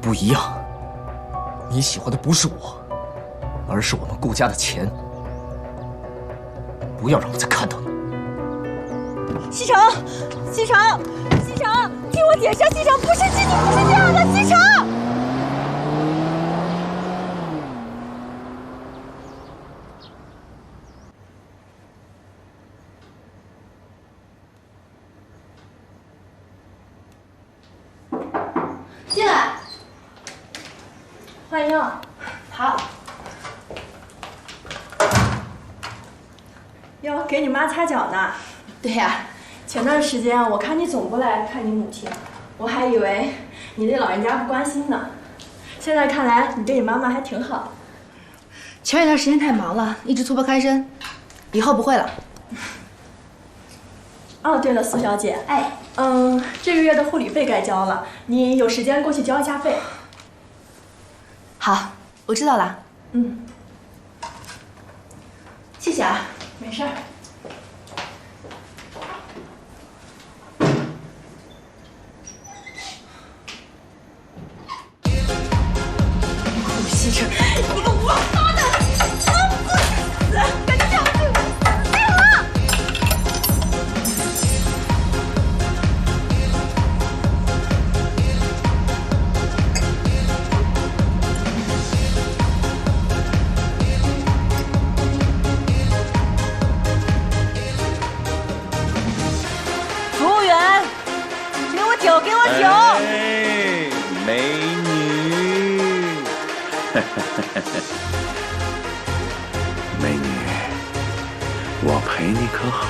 不一樣，你喜歡的不是我，而是我們顧家的錢。不要讓我再看到你。西城，西城，西城，听我解释，西城不是你不是这样的，西城。进来，欢迎。好。哟，给你妈擦脚呢。对呀，前段时间我看你总不来看你母亲，我还以为你对老人家不关心呢。现在看来你对你妈妈还挺好。前一段时间太忙了，一直脱不开身，以後不會了。哦，对了，蘇小姐，哎，這個月的護理費該交了，你有時間過去交一下費。好，我知道了。嗯，謝謝啊。沒事兒。西城，你个王八蛋，老不死，敢这样对我，死定了！服務員，給我酒，給我酒。哎，美女，美女，我陪你可好？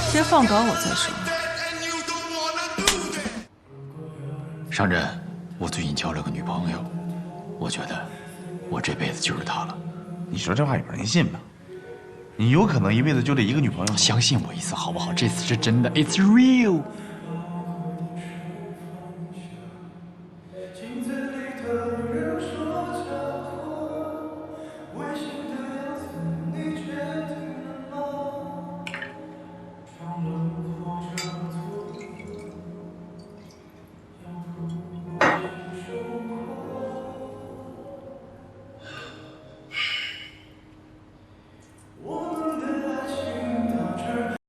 先放稿我再说。上阵，我最近交了个女朋友，我觉得我这輩子就是她了。你說這話有人信嗎？你有可能一輩子就這一個女朋友？相信我一次好不好？這次是真的 ，It's real。